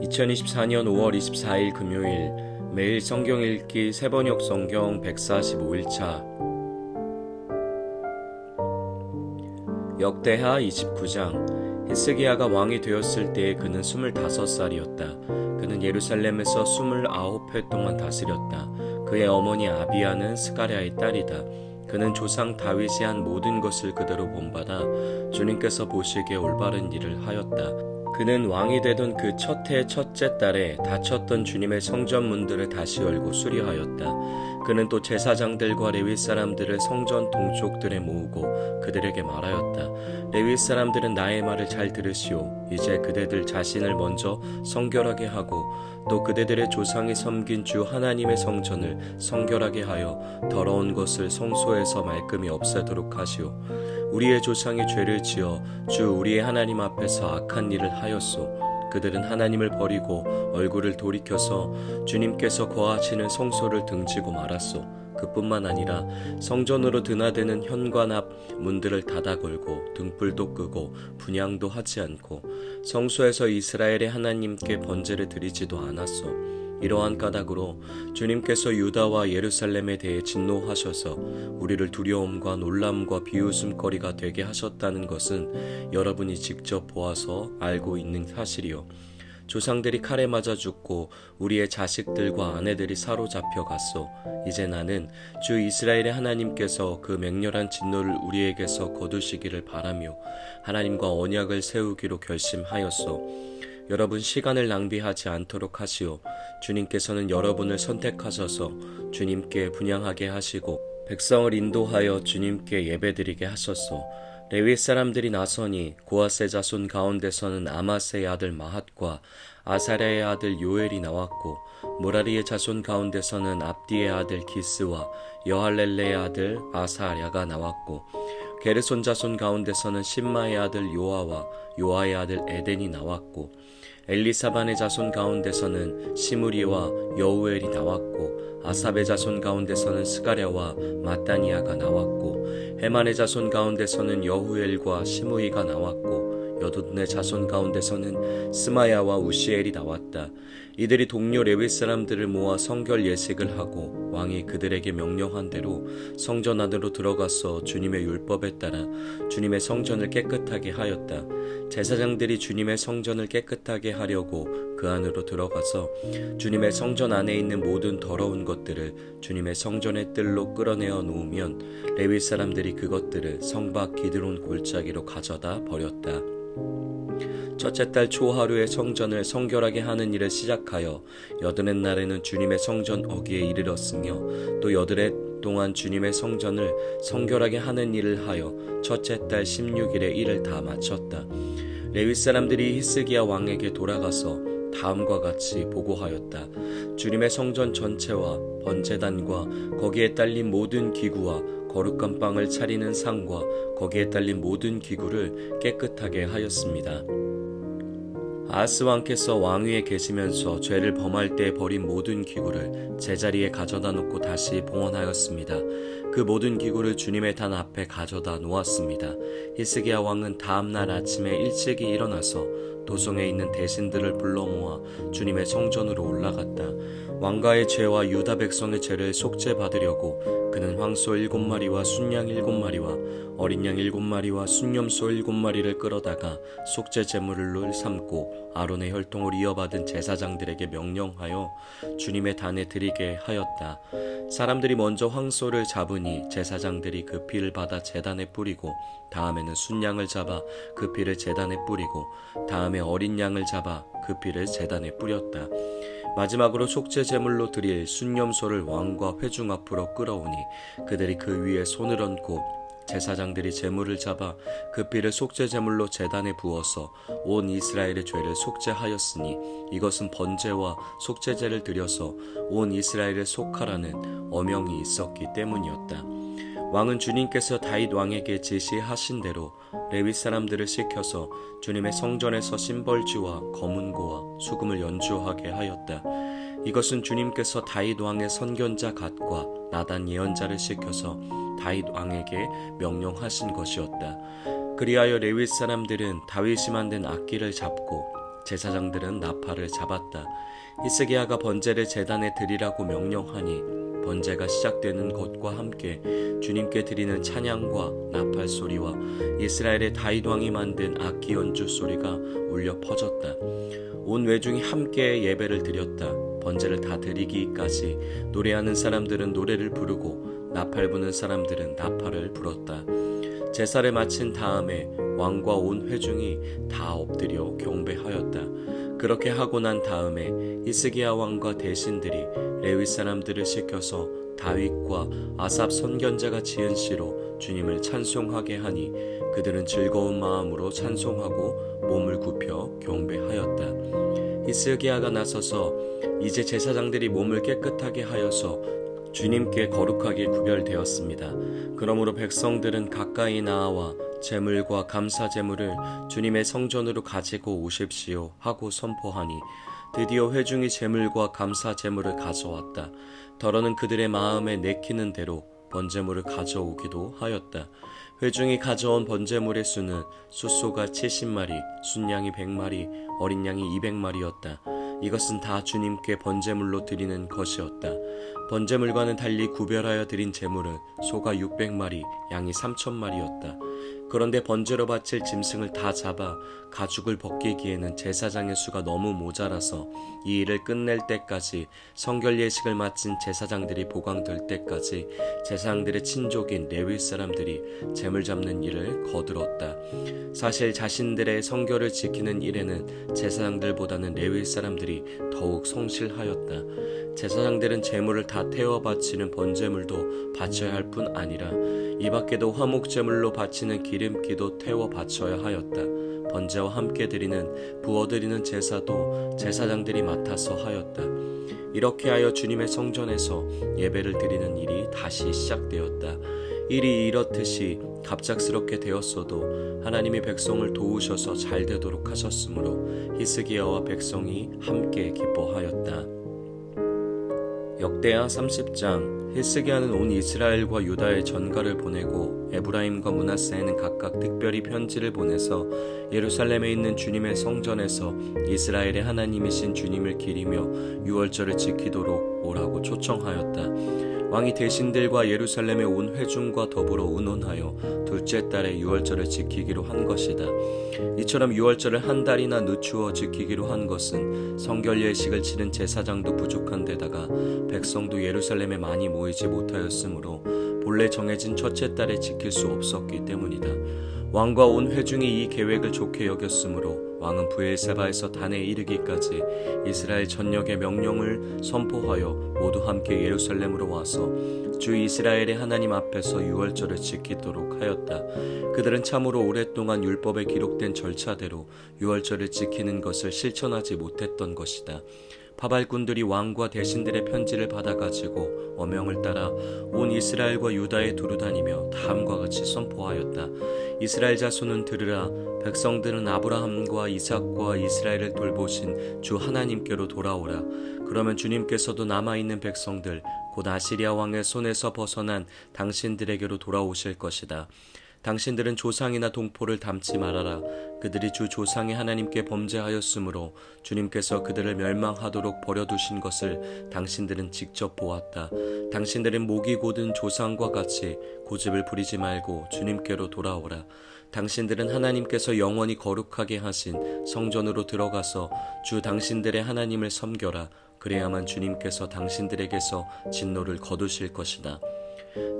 2024년 5월 24일 금요일 매일 성경 읽기 세번역 성경 145일차 역대하 29장 히스기야가 왕이 되었을 때에 그는 25살이었다. 그는 예루살렘에서 29해 동안 다스렸다. 그의 어머니 아비야는 스가랴의 딸이다. 그는 조상 다윗이 한 모든 것을 그대로 본받아 주님께서 보시기에 올바른 일을 하였다. 그는 왕이 되던 그 첫 해 첫째 달에 닫혔던 주님의 성전 문들을 다시 열고 수리하였다. 그는 또 제사장들과 레위 사람들을 성전 동쪽들에 모으고 그들에게 말하였다. 레위 사람들은 나의 말을 잘 들으시오. 이제 그대들 자신을 먼저 성결하게 하고 또 그대들의 조상이 섬긴 주 하나님의 성전을 성결하게 하여 더러운 것을 성소에서 말끔히 없애도록 하시오. 우리의 조상이 죄를 지어 주 우리의 하나님 앞에서 악한 일을 하였소. 그들은 하나님을 버리고 얼굴을 돌이켜서 주님께서 거하시는 성소를 등지고 말았소. 그뿐만 아니라 성전으로 드나드는 현관 앞 문들을 닫아 걸고 등불도 끄고 분향도 하지 않고 성소에서 이스라엘의 하나님께 번제를 드리지도 않았소. 이러한 까닭으로 주님께서 유다와 예루살렘에 대해 진노하셔서 우리를 두려움과 놀람과 비웃음거리가 되게 하셨다는 것은 여러분이 직접 보아서 알고 있는 사실이요. 조상들이 칼에 맞아 죽고 우리의 자식들과 아내들이 사로잡혀 갔소. 이제 나는 주 이스라엘의 하나님께서 그 맹렬한 진노를 우리에게서 거두시기를 바라며 하나님과 언약을 세우기로 결심하였소. 여러분 시간을 낭비하지 않도록 하시오. 주님께서는 여러분을 선택하셔서 주님께 분향하게 하시고 백성을 인도하여 주님께 예배드리게 하셨소. 레위 사람들이 나서니 고아세 자손 가운데서는 아마세의 아들 마핫과 아사랴의 아들 요엘이 나왔고 무라리의 자손 가운데서는 압디의 아들 기스와 여할렐레의 아들 아사랴가 나왔고 게르손 자손 가운데서는 심마의 아들 요아와 요아의 아들 에덴이 나왔고 엘리사반의 자손 가운데서는 시므리와 여우엘이 나왔고 아삽의 자손 가운데서는 스가랴와 마따니아가 나왔고 헤만의 자손 가운데서는 여후엘과 시므이가 나왔고 여두둔의 자손 가운데서는 스마야와 우시엘이 나왔다. 이들이 동료 레위 사람들을 모아 성결 예식을 하고 왕이 그들에게 명령한 대로 성전 안으로 들어가서 주님의 율법에 따라 주님의 성전을 깨끗하게 하였다. 제사장들이 주님의 성전을 깨끗하게 하려고 그 안으로 들어가서 주님의 성전 안에 있는 모든 더러운 것들을 주님의 성전의 뜰로 끌어내어 놓으면 레위 사람들이 그것들을 성밖 기드론 골짜기로 가져다 버렸다. 첫째 달 초하루에 성전을 성결하게 하는 일을 시작하여 여드렛 날에는 주님의 성전 어기에 이르렀으며 또 여드렛 동안 주님의 성전을 성결하게 하는 일을 하여 첫째 달 16일에 일을 다 마쳤다. 레위 사람들이 히스기야 왕에게 돌아가서 다음과 같이 보고하였다. 주님의 성전 전체와 번제단과 거기에 딸린 모든 기구와 거룩한 빵을 차리는 상과 거기에 딸린 모든 기구를 깨끗하게 하였습니다. 아하스 왕께서 왕위에 계시면서 죄를 범할 때 버린 모든 기구를 제자리에 가져다 놓고 다시 봉헌하였습니다. 그 모든 기구를 주님의 단 앞에 가져다 놓았습니다. 히스기야 왕은 다음날 아침에 일찍이 일어나서 도성에 있는 대신들을 불러 모아 주님의 성전으로 올라갔다. 왕가의 죄와 유다 백성의 죄를 속죄받으려고 그는 황소 7마리와 순양 7마리와 어린 양 7마리와 순염소 7마리를 끌어다가 속죄 제물을 삼고 아론의 혈통을 이어받은 제사장들에게 명령하여 주님의 단에 드리게 하였다. 사람들이 먼저 황소를 잡으니 제사장들이 그 피를 받아 제단에 뿌리고 다음에는 순양을 잡아 그 피를 제단에 뿌리고 다음에 어린 양을 잡아 그 피를 제단에 뿌렸다. 마지막으로 속죄 제물로 드릴 순염소를 왕과 회중 앞으로 끌어오니 그들이 그 위에 손을 얹고 제사장들이 제물을 잡아 그 피를 속죄 제물로 제단에 부어서 온 이스라엘의 죄를 속죄하였으니 이것은 번제와 속죄제를 드려서 온 이스라엘을 속하라는 어명이 있었기 때문이었다. 왕은 주님께서 다윗 왕에게 지시하신 대로 레위 사람들을 시켜서 주님의 성전에서 심벌주와 거문고와 수금을 연주하게 하였다. 이것은 주님께서 다윗 왕의 선견자 갓과 나단 예언자를 시켜서 다윗 왕에게 명령하신 것이었다. 그리하여 레위 사람들은 다윗이 만든 악기를 잡고 제사장들은 나팔을 잡았다. 히스기야가 번제를 제단에 드리라고 명령하니 번제가 시작되는 것과 함께 주님께 드리는 찬양과 나팔 소리와 이스라엘의 다윗 왕이 만든 악기 연주 소리가 울려 퍼졌다. 온 회중이 함께 예배를 드렸다. 번제를 다 드리기까지 노래하는 사람들은 노래를 부르고 나팔 부는 사람들은 나팔을 불었다. 제사를 마친 다음에 왕과 온 회중이 다 엎드려 경배하였다. 그렇게 하고 난 다음에 히스기야 왕과 대신들이 레위 사람들을 시켜서 다윗과 아삽 선견자가 지은 시로 주님을 찬송하게 하니 그들은 즐거운 마음으로 찬송하고 몸을 굽혀 경배하였다. 히스기야가 나서서 이제 제사장들이 몸을 깨끗하게 하여서 주님께 거룩하게 구별되었습니다. 그러므로 백성들은 가까이 나아와 제물과 감사 제물을 주님의 성전으로 가지고 오십시오 하고 선포하니 드디어 회중이 제물과 감사 제물을 가져왔다. 더러는 그들의 마음에 내키는 대로 번제물을 가져오기도 하였다. 회중이 가져온 번제물의 수는 숫소가 70마리, 순양이 100마리, 어린 양이 200마리였다. 이것은 다 주님께 번제물로 드리는 것이었다. 번제물과는 달리 구별하여 드린 제물은 소가 600마리, 양이 3000마리였다. 그런데 번제로 바칠 짐승을 다 잡아 가죽을 벗기기에는 제사장의 수가 너무 모자라서 이 일을 끝낼 때까지 성결 예식을 마친 제사장들이 보강될 때까지 제사장들의 친족인 레위 사람들이 제물 잡는 일을 거들었다. 사실 자신들의 성결을 지키는 일에는 제사장들보다는 레위 사람들이 더욱 성실하였다. 제사장들은 제물을 다 태워 바치는 번제물도 바쳐야 할 뿐 아니라 이 밖에도 화목제물로 바치는 기름기도 태워 바쳐야 하였다. 번제와 함께 드리는 부어드리는 제사도 제사장들이 맡아서 하였다. 이렇게 하여 주님의 성전에서 예배를 드리는 일이 다시 시작되었다. 일이 이렇듯이 갑작스럽게 되었어도 하나님이 백성을 도우셔서 잘 되도록 하셨으므로 히스기야와 백성이 함께 기뻐하였다. 역대하 30장. 히스기야는 온 이스라엘과 유다에 전가를 보내고 에브라임과 므낫세에는 각각 특별히 편지를 보내서 예루살렘에 있는 주님의 성전에서 이스라엘의 하나님이신 주님을 기리며 유월절을 지키도록 오라고 초청하였다. 왕이 대신들과 예루살렘의 온 회중과 더불어 의논하여 둘째 달에 유월절을 지키기로 한 것이다. 이처럼 유월절을 한 달이나 늦추어 지키기로 한 것은 성결 예식을 치른 제사장도 부족한 데다가 백성도 예루살렘에 많이 모이지 못하였으므로 본래 정해진 첫째 달에 지킬 수 없었기 때문이다. 왕과 온 회중이 이 계획을 좋게 여겼으므로 왕은 브엘세바에서 단에 이르기까지 이스라엘 전역의 명령을 선포하여 모두 함께 예루살렘으로 와서 주 이스라엘의 하나님 앞에서 유월절을 지키도록 하였다. 그들은 참으로 오랫동안 율법에 기록된 절차대로 유월절을 지키는 것을 실천하지 못했던 것이다. 바발꾼들이 왕과 대신들의 편지를 받아가지고 어명을 따라 온 이스라엘과 유다에 두루다니며 다음과 같이 선포하였다. 이스라엘 자손은 들으라. 백성들은 아브라함과 이삭과 이스라엘을 돌보신 주 하나님께로 돌아오라. 그러면 주님께서도 남아있는 백성들 곧 아시리아 왕의 손에서 벗어난 당신들에게로 돌아오실 것이다. 당신들은 조상이나 동포를 닮지 말아라. 그들이 주 조상의 하나님께 범죄하였으므로 주님께서 그들을 멸망하도록 버려두신 것을 당신들은 직접 보았다. 당신들은 목이 곧은 조상과 같이 고집을 부리지 말고 주님께로 돌아오라. 당신들은 하나님께서 영원히 거룩하게 하신 성전으로 들어가서 주 당신들의 하나님을 섬겨라. 그래야만 주님께서 당신들에게서 진노를 거두실 것이다.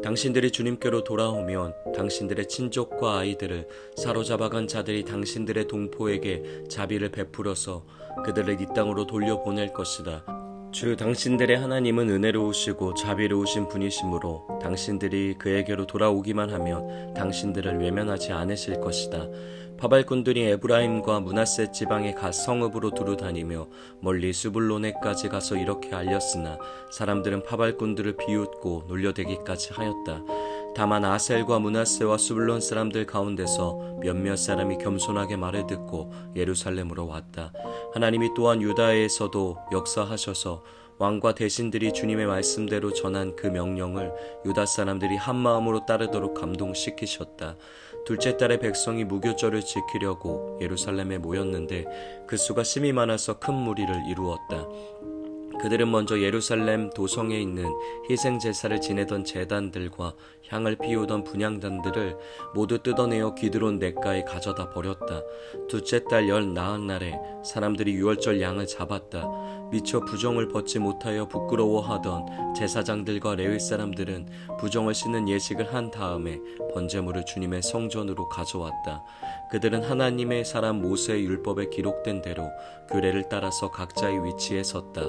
당신들이 주님께로 돌아오면 당신들의 친족과 아이들을 사로잡아간 자들이 당신들의 동포에게 자비를 베풀어서 그들을 이 땅으로 돌려보낼 것이다. 주 당신들의 하나님은 은혜로우시고 자비로우신 분이시므로 당신들이 그에게로 돌아오기만 하면 당신들을 외면하지 않으실 것이다. 바발꾼들이 에브라임과 므낫세 지방에 갓 성읍으로 두루다니며 멀리 스불론에까지 가서 이렇게 알렸으나 사람들은 바발꾼들을 비웃고 놀려대기까지 하였다. 다만 아셀과 므낫세와 스불론 사람들 가운데서 몇몇 사람이 겸손하게 말을 듣고 예루살렘으로 왔다. 하나님이 또한 유다에서도 역사하셔서 왕과 대신들이 주님의 말씀대로 전한 그 명령을 유다 사람들이 한 마음으로 따르도록 감동시키셨다. 둘째 달에 백성이 무교절을 지키려고 예루살렘에 모였는데 그 수가 심히 많아서 큰 무리를 이루었다. 그들은 먼저 예루살렘 도성에 있는 희생 제사를 지내던 제단들과 향을 피우던 분향단들을 모두 뜯어내어 기드론 냇가에 가져다 버렸다. 둘째 달 열 나흔날에 사람들이 유월절 양을 잡았다. 미처 부정을 벗지 못하여 부끄러워하던 제사장들과 레위 사람들은 부정을 씻는 예식을 한 다음에 번제물을 주님의 성전으로 가져왔다. 그들은 하나님의 사람 모세의 율법에 기록된 대로 규례를 따라서 각자의 위치에 섰다.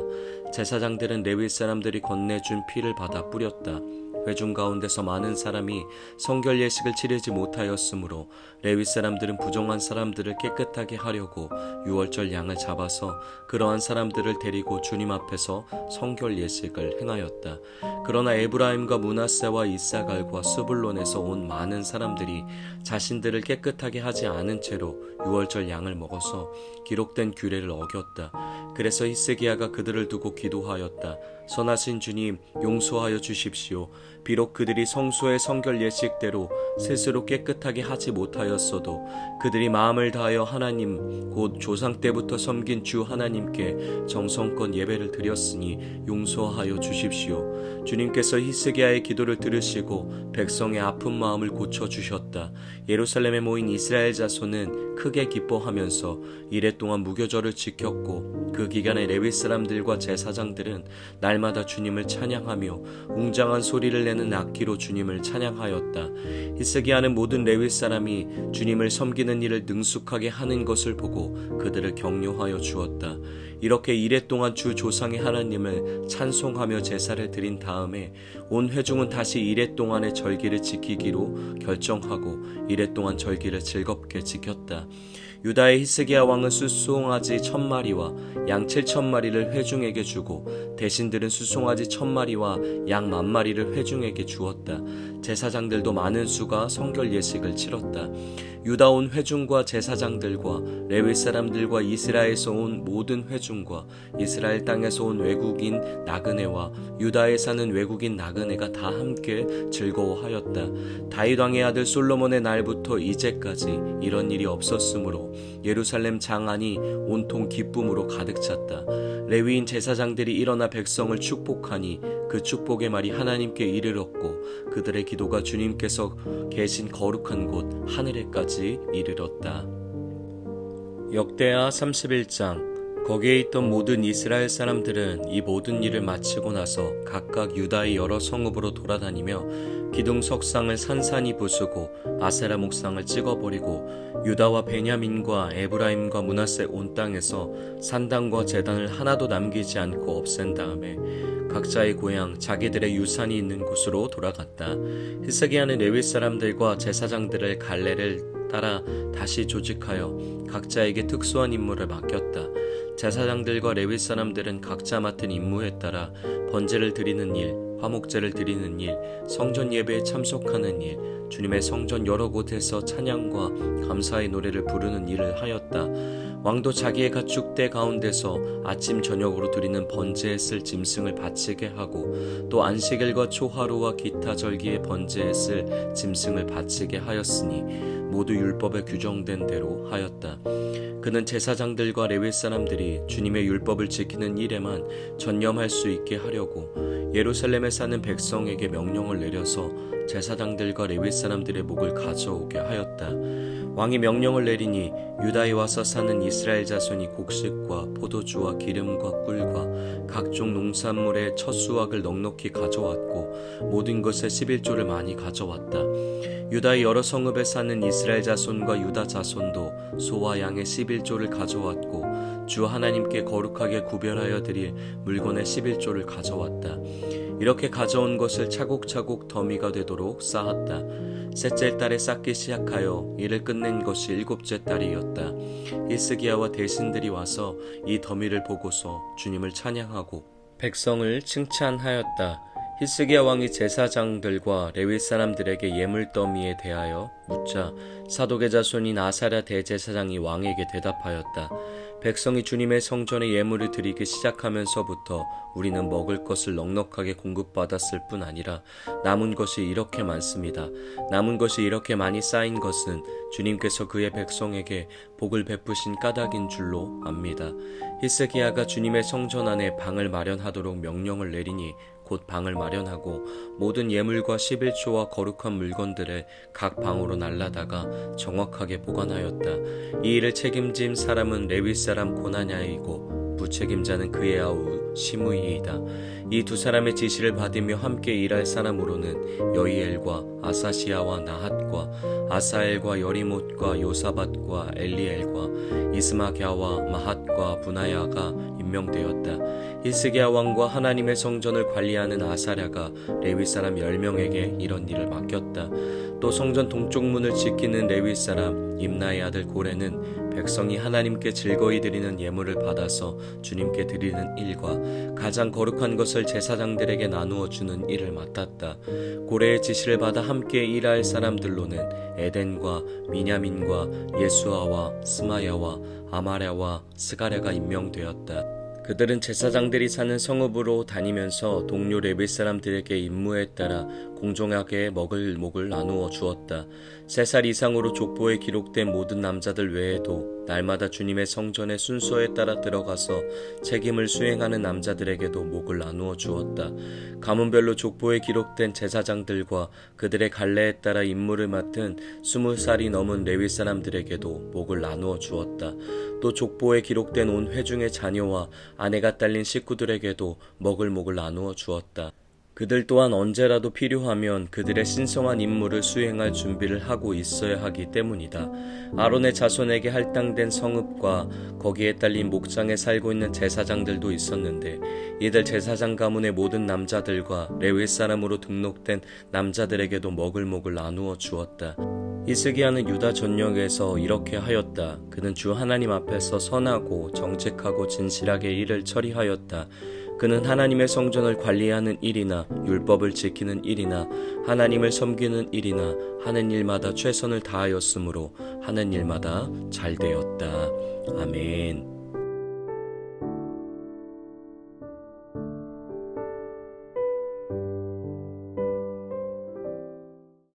제사장들은 레위 사람들이 건네준 피를 받아 뿌렸다. 회중 가운데서 많은 사람이 성결 예식을 치르지 못하였으므로 레위 사람들은 부정한 사람들을 깨끗하게 하려고 유월절 양을 잡아서 그러한 사람들을 데리고 주님 앞에서 성결 예식을 행하였다. 그러나 에브라임과 므낫세와 이사갈과 스불론에서 온 많은 사람들이 자신들을 깨끗하게 하지 않은 채로 유월절 양을 먹어서 기록된 규례를 어겼다. 그래서 히스기야가 그들을 두고 기도하였다. 선하신 주님, 용서하여 주십시오. 비록 그들이 성소의 성결 예식대로 스스로 깨끗하게 하지 못하였어도 그들이 마음을 다하여 하나님 곧 조상 때부터 섬긴 주 하나님께 정성껏 예배를 드렸으니 용서하여 주십시오. 주님께서 히스기야의 기도를 들으시고 백성의 아픈 마음을 고쳐주셨다. 예루살렘에 모인 이스라엘 자손은 크게 기뻐하면서 이래 동안 무교절을 지켰고 그 기간에 레위 사람들과 제사장들은 날마다 주님을 찬양하며 웅장한 소리를 내는 악기로 주님을 찬양하였다. 히스기야는 모든 레위 사람이 주님을 섬기는 일을 능숙하게 하는 것을 보고 그들을 격려하여 주었다. 이렇게 이래 동안 주 조상의 하나님을 찬송하며 제사를 드린 다음에 온 회중은 다시 이래 동안의 절기를 지키기로 결정하고 이래 동안 절기를 즐겁게 지켰다. 유다의 히스기야 왕은 수송아지 1000마리와 양 7000마리를 회중에게 주고 대신들은 수송아지 1000마리와 양 10,000마리를 회중에게 주었다. 제사장들도 많은 수가 성결 예식을 치렀다. 유다 온 회중과 제사장들과 레위 사람들과 이스라엘에서 온 모든 회중과 이스라엘 땅에서 온 외국인 나그네와 유다에 사는 외국인 나그네가 다 함께 즐거워하였다. 다윗 왕의 아들 솔로몬의 날부터 이제까지 이런 일이 없었으므로 예루살렘 장안이 온통 기쁨으로 가득 찼다. 레위인 제사장들이 일어나 백성을 축복하니 그 축복의 말이 하나님께 이르렀고 그들의 기도가 주님께서 계신 거룩한 곳 하늘에까지 이르렀다. 역대하 31장. 거기에 있던 모든 이스라엘 사람들은 이 모든 일을 마치고 나서 각각 유다의 여러 성읍으로 돌아다니며 기둥 석상을 산산이 부수고 아세라 목상을 찍어버리고 유다와 베냐민과 에브라임과 므낫세 온 땅에서 산당과 제단을 하나도 남기지 않고 없앤 다음에 각자의 고향 자기들의 유산이 있는 곳으로 돌아갔다. 히스기야는 레위 사람들과 제사장들을 갈래를 따라 다시 조직하여 각자에게 특수한 임무를 맡겼다. 제사장들과 레위 사람들은 각자 맡은 임무에 따라 번제를 드리는 일, 화목제를 드리는 일, 성전 예배에 참석하는 일, 주님의 성전 여러 곳에서 찬양과 감사의 노래를 부르는 일을 하였다. 왕도 자기의 가축대 가운데서 아침 저녁으로 드리는 번제에 쓸 짐승을 바치게 하고 또 안식일과 초하루와 기타 절기의 번제에 쓸 짐승을 바치게 하였으니 모두 율법에 규정된 대로 하였다. 그는 제사장들과 레위 사람들이 주님의 율법을 지키는 일에만 전념할 수 있게 하려고 예루살렘에 사는 백성에게 명령을 내려서 제사장들과 레위 사람들의 목을 가져오게 하였다. 왕이 명령을 내리니 유다에 와서 사는 이스라엘 자손이 곡식과 포도주와 기름과 꿀과 각종 농산물의 첫 수확을 넉넉히 가져왔고 모든 것의 11조를 많이 가져왔다. 유다의 여러 성읍에 사는 이스라엘 자손과 유다 자손도 소와 양의 11조를 가져왔고 주 하나님께 거룩하게 구별하여 드릴 물건의 11조를 가져왔다. 이렇게 가져온 것을 차곡차곡 더미가 되도록 쌓았다. 셋째 달에 쌓기 시작하여 이를 끝낸 것이 일곱째 달이었다. 히스기야와 대신들이 와서 이 더미를 보고서 주님을 찬양하고 백성을 칭찬하였다. 히스기야 왕이 제사장들과 레위 사람들에게 예물 더미에 대하여 묻자 사독의 자손인 아사랴 대제사장이 왕에게 대답하였다. 백성이 주님의 성전에 예물을 드리기 시작하면서부터 우리는 먹을 것을 넉넉하게 공급받았을 뿐 아니라 남은 것이 이렇게 많습니다. 남은 것이 이렇게 많이 쌓인 것은 주님께서 그의 백성에게 복을 베푸신 까닭인 줄로 압니다. 히스기야가 주님의 성전 안에 방을 마련하도록 명령을 내리니 곧 방을 마련하고 모든 예물과 11조와 거룩한 물건들을 각 방으로 날라다가 정확하게 보관하였다. 이 일을 책임진 사람은 레위 사람 고나냐이고 부책임자는 그의 아우 시므이이다. 이 두 사람의 지시를 받으며 함께 일할 사람으로는 여이엘과 아사시아와 나핫과 아사엘과 여리못과 요사밧과 엘리엘과 이스마갸와 마핫과 분하야가 임명되었다. 히스기야 왕과 하나님의 성전을 관리하는 아사랴가 레위 사람 10명에게 이런 일을 맡겼다. 또 성전 동쪽 문을 지키는 레위 사람 임나의 아들 고레는 백성이 하나님께 즐거이 드리는 예물을 받아서 주님께 드리는 일과 가장 거룩한 것을 제사장들에게 나누어 주는 일을 맡았다. 고레의 지시를 받아 함께 일할 사람들로는 에덴과 미냐민과 예수아와 스마야와 아마랴와 스가랴가 임명되었다. 그들은 제사장들이 사는 성읍으로 다니면서 동료 레위 사람들에게 임무에 따라 공정하게 먹을 목을 나누어 주었다. 3살 이상으로 족보에 기록된 모든 남자들 외에도 날마다 주님의 성전의 순서에 따라 들어가서 책임을 수행하는 남자들에게도 목을 나누어 주었다. 가문별로 족보에 기록된 제사장들과 그들의 갈래에 따라 임무를 맡은 20살이 넘은 레위 사람들에게도 목을 나누어 주었다. 또 족보에 기록된 온 회중의 자녀와 아내가 딸린 식구들에게도 먹을 목을 나누어 주었다. 그들 또한 언제라도 필요하면 그들의 신성한 임무를 수행할 준비를 하고 있어야 하기 때문이다. 아론의 자손에게 할당된 성읍과 거기에 딸린 목장에 살고 있는 제사장들도 있었는데 이들 제사장 가문의 모든 남자들과 레위 사람으로 등록된 남자들에게도 먹을 목을 나누어 주었다. 히스기야는 유다 전역에서 이렇게 하였다. 그는 주 하나님 앞에서 선하고 정직하고 진실하게 일을 처리하였다. 그는 하나님의 성전을 관리하는 일이나 율법을 지키는 일이나 하나님을 섬기는 일이나 하는 일마다 최선을 다하였으므로 하는 일마다 잘 되었다. 아멘.